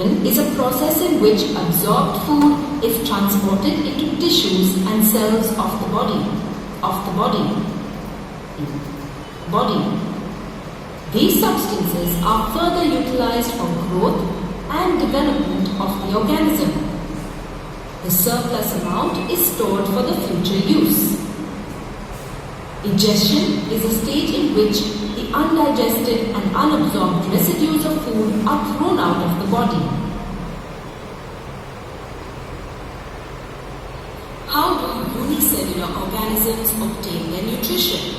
Is a process in which absorbed food is transported into tissues and cells of the body. These substances are further utilized for growth and development of the organism. The surplus amount is stored for the future use. Ingestion is a stage in which the undigested and unabsorbed residues of food are thrown out of the body. How do unicellular organisms obtain their nutrition?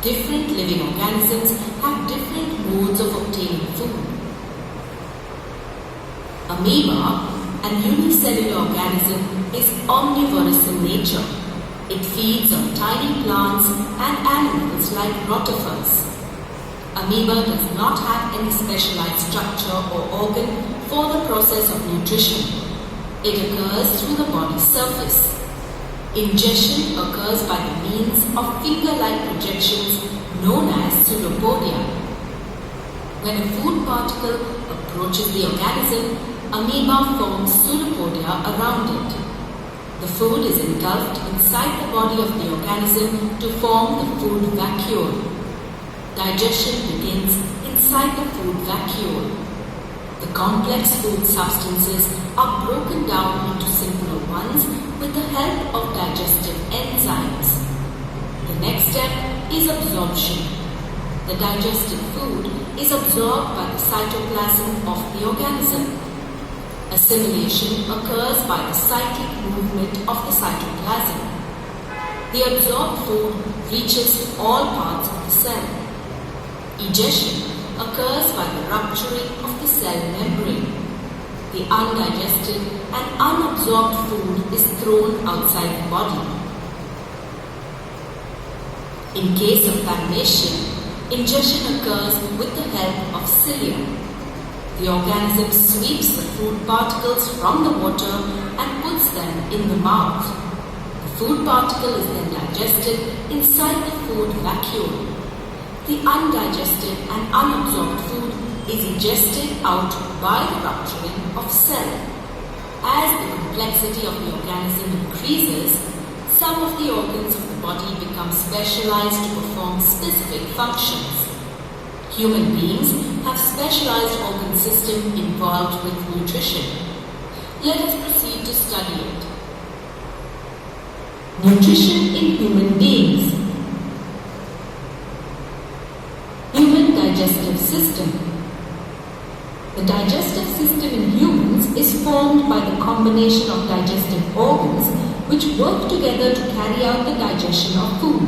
Different living organisms have different modes of obtaining food. Amoeba, an unicellular organism, is omnivorous in nature. It feeds on tiny plants and animals like rotifers. Amoeba does not have any specialized structure or organ for the process of nutrition. It occurs through the body's surface. Ingestion occurs by the means of finger-like projections known as pseudopodia. When a food particle approaches the organism, amoeba forms pseudopodia around it. The food is engulfed inside the body of the organism to form the food vacuole. Digestion begins inside the food vacuole. The complex food substances are broken down into simpler ones with the help of digestive enzymes. The next step is absorption. The digested food is absorbed by the cytoplasm of the organism. Assimilation occurs by the cyclic movement of the cytoplasm. The absorbed food reaches all parts of the cell. Egestion occurs by the rupturing of the cell membrane. The undigested and unabsorbed food is thrown outside the body. In case of pagination, ingestion occurs with the help of cilia. The organism sweeps the food particles from the water and puts them in the mouth. The food particle is then digested inside the food vacuole. The undigested and unabsorbed food is ingested out by the rupturing of cell. As the complexity of the organism increases, some of the organs of the body become specialized to perform specific functions. Human beings have specialized organ system involved with nutrition. Let us proceed to study it. Nutrition in human beings. Human digestive system. The digestive system in humans is formed by the combination of digestive organs which work together to carry out the digestion of food.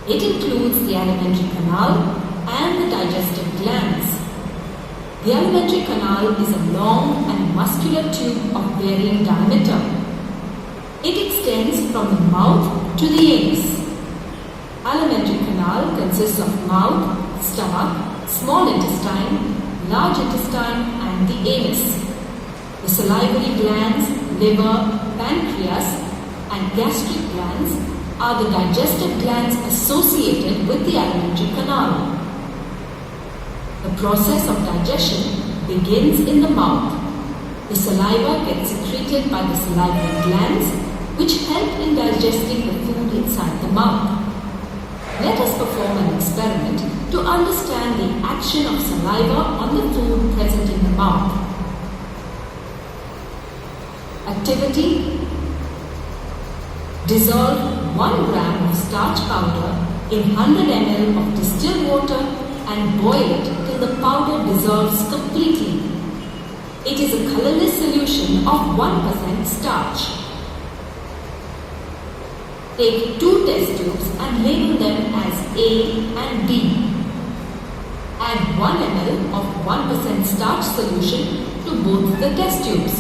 It includes the alimentary canal and the digestive glands. The alimentary canal is a long and muscular tube of varying diameter. It extends from the mouth to the anus. Alimentary canal consists of mouth, stomach, small intestine, large intestine and the anus. The salivary glands, liver, pancreas and gastric glands are the digestive glands associated with the alimentary canal. The process of digestion begins in the mouth. The saliva gets secreted by the salivary glands which help in digesting the food inside the mouth. Let us perform an experiment to understand the action of saliva on the food present in the mouth. Activity: dissolve 1 gram of starch powder in 100 ml of distilled water and boil it till the powder dissolves completely. It is a colorless solution of 1% starch. Take 2 test tubes and label them as A and B. Add 1 ml of 1% starch solution to both the test tubes.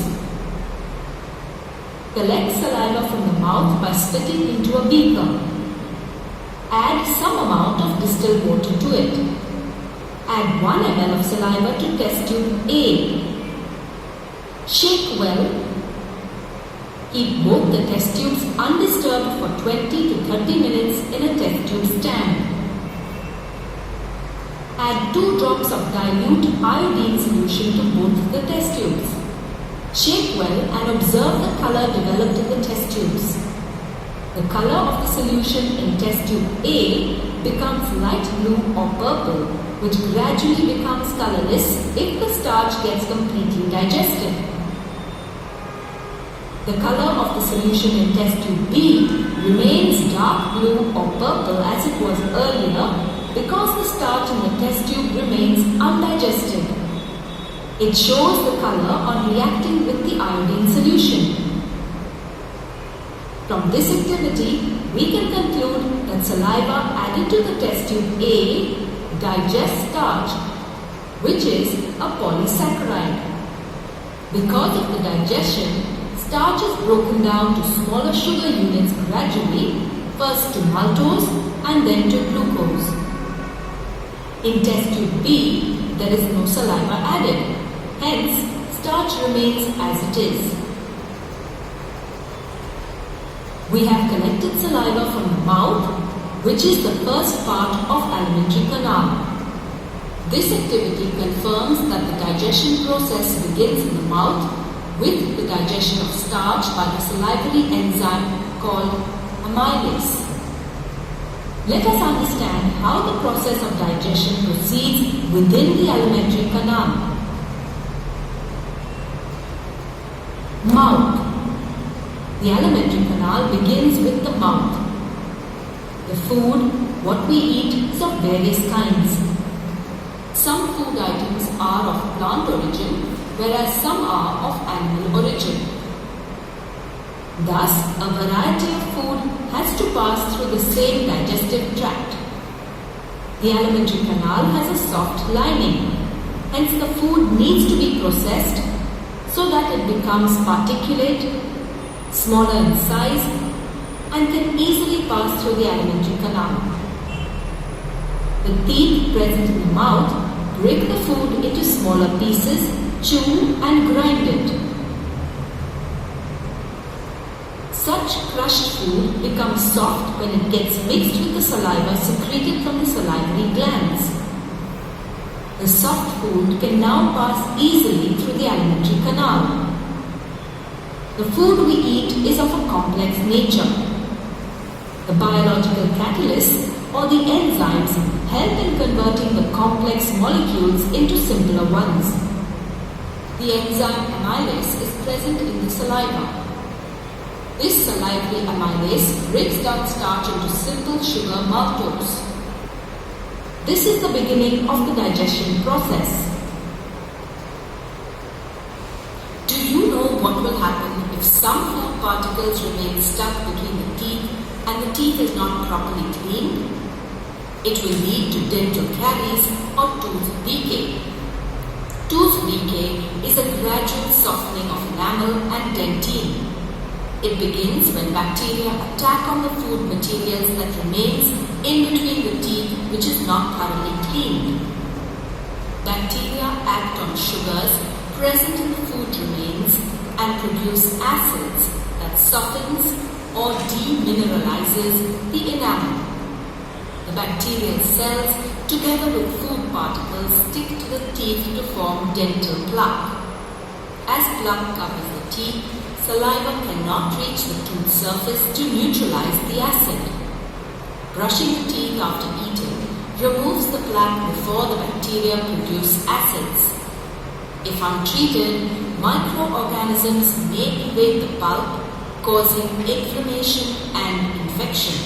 Collect saliva from the mouth by spitting into a beaker. Add some amount of distilled water to it. Add 1 ml of saliva to test tube A. Shake well. Keep both the test tubes undisturbed for 20 to 30 minutes in a test tube stand. Add 2 drops of dilute iodine solution to both the test tubes. Shake well and observe the color developed in the test tubes. The color of the solution in test tube A becomes light blue or purple, which gradually becomes colorless if the starch gets completely digested. The color of the solution in test tube B remains dark blue or purple as it was earlier because the starch in the test tube remains undigested. It shows the color on reacting with the iodine solution. From this activity, we can conclude that saliva added to the test tube A digests starch, which is a polysaccharide. Because of the digestion, starch is broken down to smaller sugar units gradually, first to maltose and then to glucose. In test tube B, there is no saliva added. Hence, starch remains as it is. We have collected saliva from the mouth, which is the first part of alimentary canal. This activity confirms that the digestion process begins in the mouth with the digestion of starch by the salivary enzyme called amylase. Let us understand how the process of digestion proceeds within the alimentary canal. Mouth. The alimentary canal begins with the mouth. The food, what we eat, is of various kinds. Some food items are of plant origin, whereas some are of animal origin. Thus, a variety of food has to pass through the same digestive tract. The alimentary canal has a soft lining, hence the food needs to be processed so that it becomes particulate, smaller in size, and can easily pass through the alimentary canal. The teeth present in the mouth break the food into smaller pieces, chew and grind it. Such crushed food becomes soft when it gets mixed with the saliva secreted from the salivary glands. The soft food can now pass easily through the alimentary canal. The food we eat is of a complex nature. The biological catalysts or the enzymes help in converting the complex molecules into simpler ones. The enzyme amylase is present in the saliva. This salivary amylase breaks down starch into simple sugar maltose. This is the beginning of the digestion process. Do you know what will happen if some food particles remain stuck between the teeth and the teeth is not properly cleaned? It will lead to dental caries or tooth decay. Tooth decay is a gradual softening of enamel and dentine. It begins when bacteria attack on the food materials that remains in between the teeth which is not thoroughly cleaned. Bacteria act on sugars present in the food remains and produce acids that softens or demineralizes the enamel. The bacterial cells together with food particles stick to the teeth to form dental plaque. As plaque covers the teeth, saliva cannot reach the tooth surface to neutralize the acid. Brushing the teeth after eating removes the plaque before the bacteria produce acids. If untreated, microorganisms may invade the pulp, causing inflammation and infection.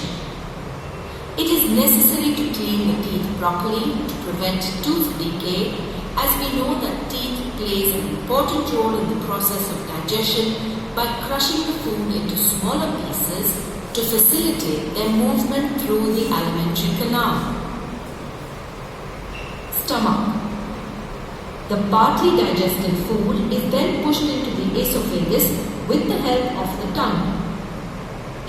It is necessary to clean the teeth properly to prevent tooth decay, as we know that teeth plays an important role in the process of digestion by crushing the food into smaller pieces to facilitate their movement through the alimentary canal. Stomach. The partly digested food is then pushed into the esophagus with the help of the tongue.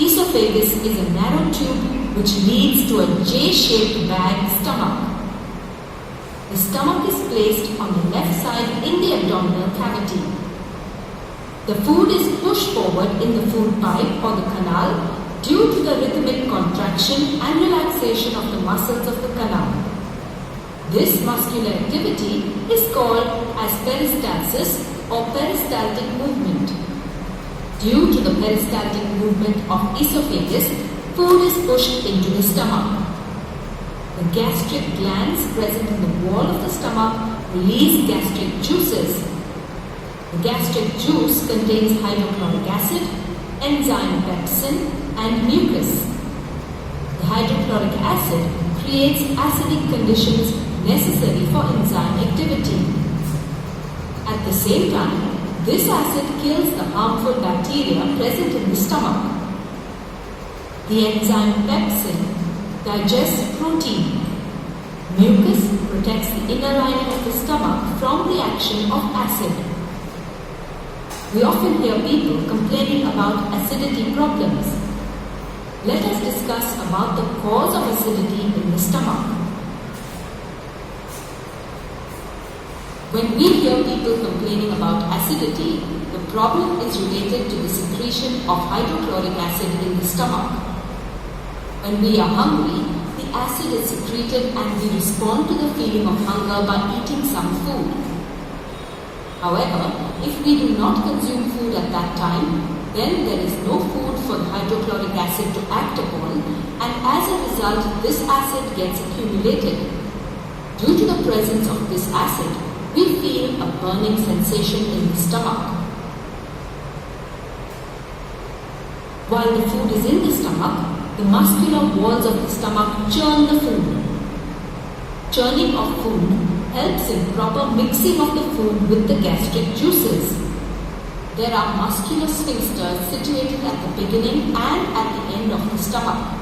Esophagus is a narrow tube which leads to a J-shaped bag stomach. The stomach is placed on the left side in the abdominal cavity. The food is pushed forward in the food pipe or the canal due to the rhythmic contraction and relaxation of the muscles of the canal. This muscular activity is called as peristalsis or peristaltic movement. Due to the peristaltic movement of esophagus, food is pushed into the stomach. The gastric glands present in the wall of the stomach release gastric juices. The gastric juice contains hydrochloric acid, enzyme pepsin, and mucus. The hydrochloric acid creates acidic conditions necessary for enzyme activity. At the same time, this acid kills the harmful bacteria present in the stomach. The enzyme pepsin digests protein. Mucus protects the inner lining of the stomach from the action of acid. We often hear people complaining about acidity problems. Let us discuss about the cause of acidity in the stomach. When we hear people complaining about acidity, the problem is related to the secretion of hydrochloric acid in the stomach. When we are hungry, the acid is secreted and we respond to the feeling of hunger by eating some food. However, if we do not consume food at that time, then there is no food for the hydrochloric acid to act upon, and as a result, this acid gets accumulated. Due to the presence of this acid, we feel a burning sensation in the stomach. While the food is in the stomach, the muscular walls of the stomach churn the food. Churning of food helps in proper mixing of the food with the gastric juices. There are muscular sphincters situated at the beginning and at the end of the stomach.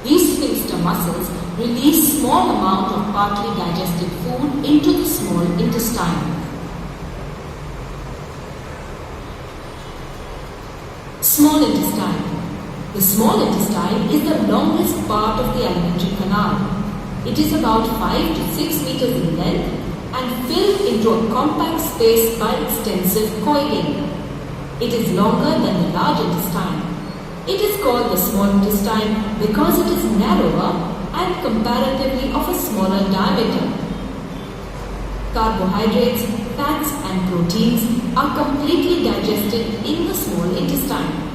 These sphincter muscles release small amount of partly digested food into the small intestine. Small intestine. The small intestine is the longest part of the alimentary canal. It is about 5 to 6 meters in length and filled into a compact space by extensive coiling. It is longer than the large intestine. It is called the small intestine because it is narrower and comparatively of a smaller diameter. Carbohydrates, fats and proteins are completely digested in the small intestine.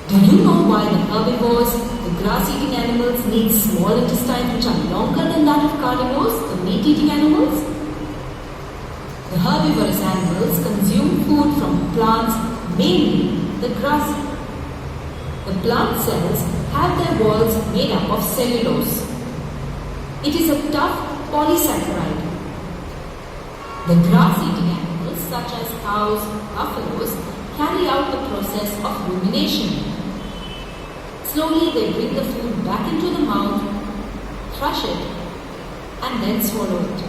Do you know why the herbivores, the grass-eating animals, need small intestines which are longer than that of carnivores, the meat-eating animals? The herbivorous animals consume food from plants, mainly the grass. The plant cells have their walls made up of cellulose. It is a tough polysaccharide. The grass-eating animals such as cows, buffaloes carry out the process of rumination. Slowly they bring the food back into the mouth, crush it, and then swallow it.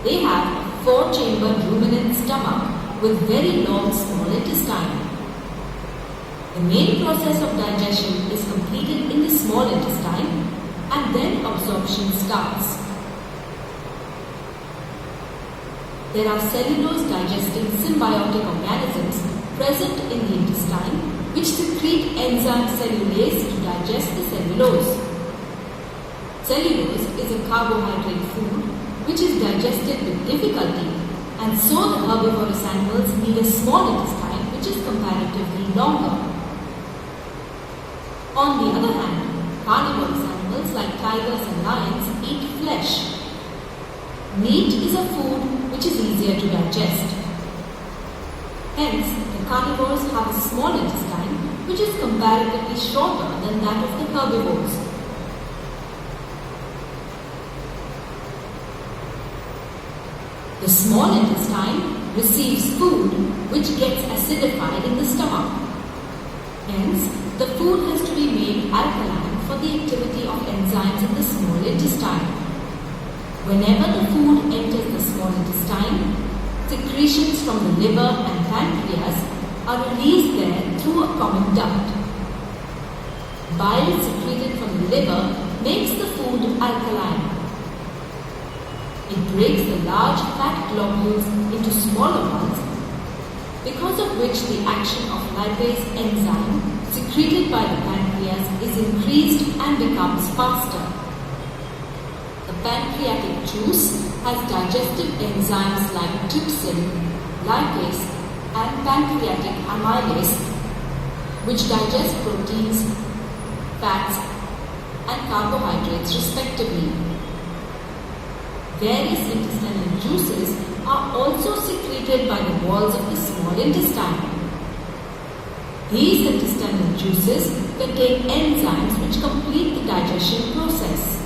They have a 4-chambered ruminant stomach with very long small intestine. The main process of digestion is completed in the small intestine and then absorption starts. There are cellulose digesting symbiotic organisms present in the intestine which secrete enzyme cellulase to digest the cellulose. Cellulose is a carbohydrate food which is digested with difficulty, and so the herbivorous animals need a small intestine which is comparatively longer. On the other hand, carnivorous animals like tigers and lions eat flesh. Meat is a food which is easier to digest. Hence, the carnivores have a small intestine which is comparatively shorter than that of the herbivores. The small intestine receives food which gets acidified in the stomach. Hence, the food has to be made alkaline for the activity of enzymes in the small intestine. Whenever the food enters the small intestine, secretions from the liver and pancreas are released there through a common duct. Bile secreted from the liver makes the food alkaline. It breaks the large fat globules into smaller ones, because of which the action of lipase enzyme secreted by the pancreas is increased and becomes faster. The pancreatic juice has digestive enzymes like trypsin, lipase, and pancreatic amylase, which digest proteins, fats, and carbohydrates respectively. Various intestinal juices are also secreted by the walls of the small intestine. These intestinal juices contain enzymes which complete the digestion process.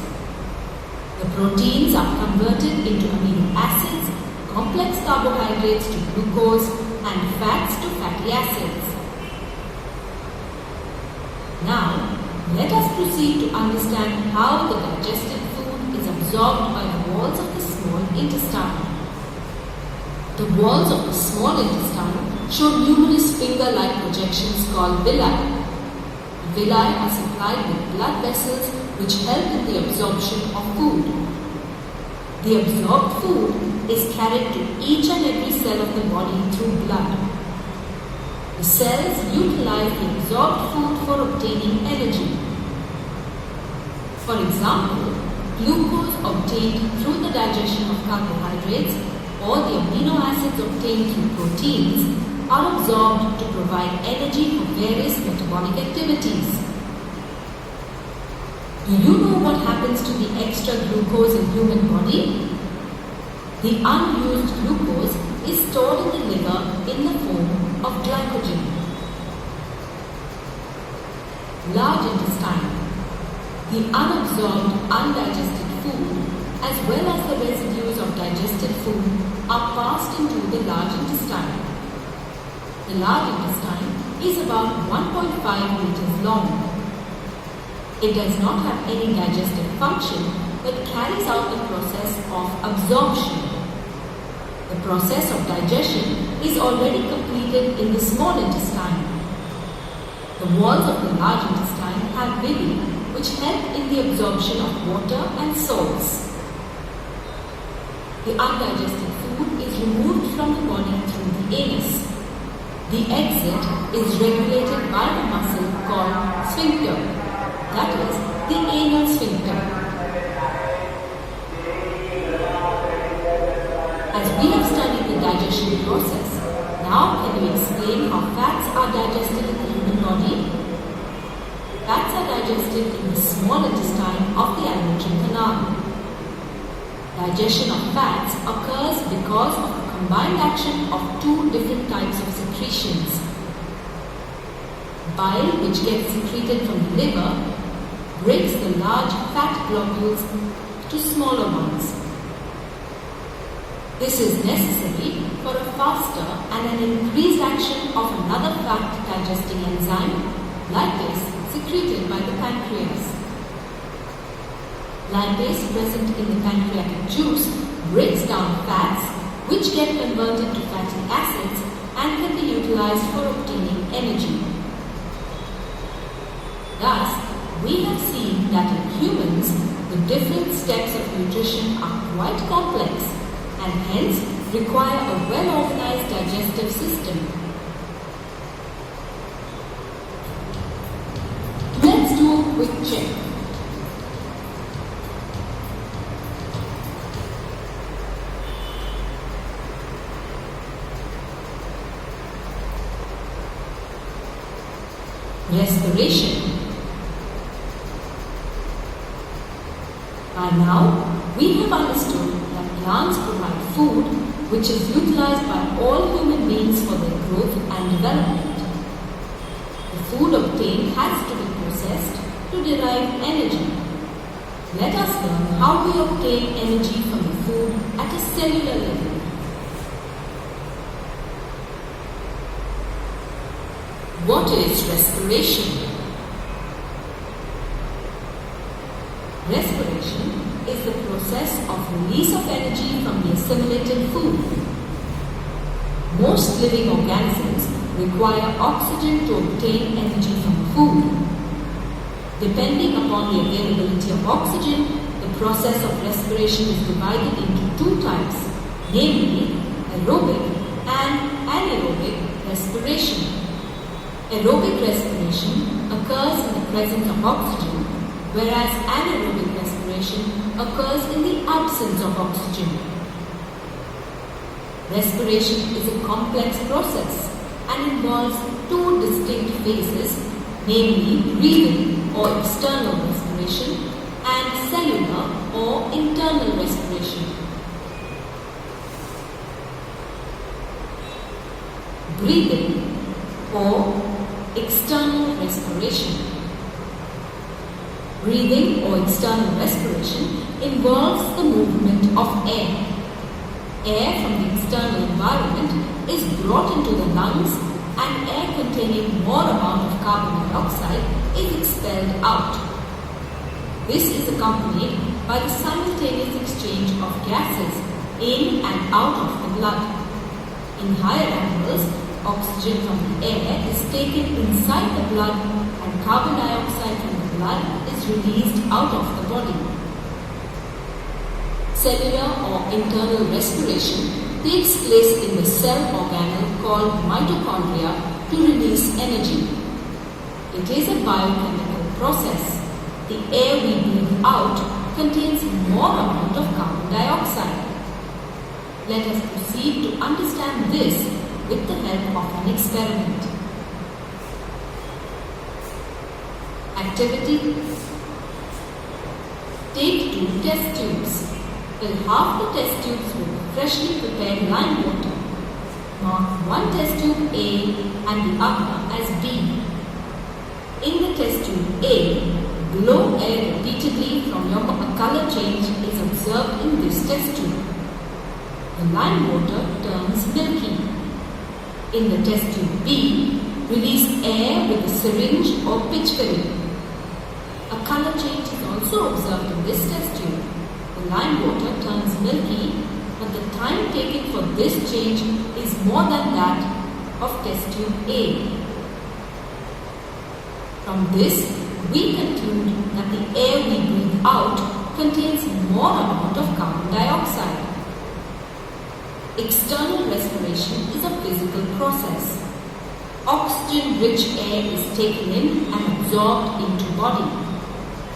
The proteins are converted into amino acids, complex carbohydrates to glucose, and fats to fatty acids. Now, let us proceed to understand how the digested food is absorbed by the walls of the small intestine. The walls of the small intestine show numerous finger-like projections called villi. Villi are supplied with blood vessels which help in the absorption of food. The absorbed food is carried to each and every cell of the body through blood. The cells utilize the absorbed food for obtaining energy. For example, glucose obtained through the digestion of carbohydrates or the amino acids obtained through proteins are absorbed to provide energy for various metabolic activities. Do you know what happens to the extra glucose in human body? The unused glucose is stored in the liver in the form of glycogen. Large intestine. The unabsorbed, undigested food as well as the residues of digested food are passed into the large intestine. The large intestine is about 1.5 meters long. It does not have any digestive function but carries out the process of absorption. The process of digestion is already completed in the small intestine. The walls of the large intestine have villi which help in the absorption of water and salts. The undigested food is removed from the body through the anus. The exit is regulated by the muscle called sphincter, that is, the anal sphincter. As we have studied the digestion process, now can you explain how fats are digested in the human body? Fats are digested in the small intestine of the alimentary canal. Digestion of fats occurs because of the combined action of two different types of secretions. Bile, which gets secreted from the liver, breaks the large fat globules to smaller ones. This is necessary for a faster and an increased action of another fat digesting enzyme, lipase, secreted by the pancreas. Lipase present in the pancreatic juice breaks down fats which get converted to fatty acids and can be utilized for obtaining energy. Thus, we have seen that in humans, the different steps of nutrition are quite complex and hence require a well-organized digestive system. Let's do a quick check. Respiration. By now, we have understood that plants provide food which is utilized by all human beings for their growth and development. The food obtained has to be processed to derive energy. Let us learn how we obtain energy from the food at a cellular level. What is respiration? Respiration is the process of release of energy from the assimilated food. Most living organisms require oxygen to obtain energy from food. Depending upon the availability of oxygen, the process of respiration is divided into two types, namely aerobic and anaerobic respiration. Aerobic respiration occurs in the presence of oxygen, whereas anaerobic respiration occurs in the absence of oxygen. Respiration is a complex process and involves two distinct phases, namely breathing or external respiration and cellular or internal respiration. Breathing or external respiration. Breathing or external respiration involves the movement of air. Air from the external environment is brought into the lungs and air containing more amount of carbon dioxide is expelled out. This is accompanied by the simultaneous exchange of gases in and out of the blood. In higher animals, oxygen from the air is taken inside the blood and carbon dioxide from the blood is released out of the body. Cellular or internal respiration takes place in the cell organelle called mitochondria to release energy. It is a biochemical process. The air we breathe out contains more amount of carbon dioxide. Let us proceed to understand this with the help of an experiment. Activity: take 2 test tubes. Fill half the test tubes with freshly prepared lime water. Mark one test tube A and the other as B. In the test tube A, blow air repeatedly from your color change is observed in this test tube. The lime water turns milky. In the test tube B, release air with a syringe or pitch fill. A color change is also observed in this test tube. The lime water turns milky, but the time taken for this change is more than that of test tube A. From this, we conclude that the air we breathe out contains more amount of carbon dioxide. External respiration is a physical process. Oxygen-rich air is taken in and absorbed into body.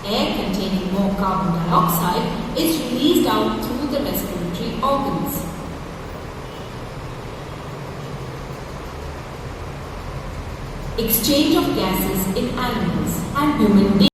Air containing more carbon dioxide is released out through the respiratory organs. Exchange of gases in animals and human beings.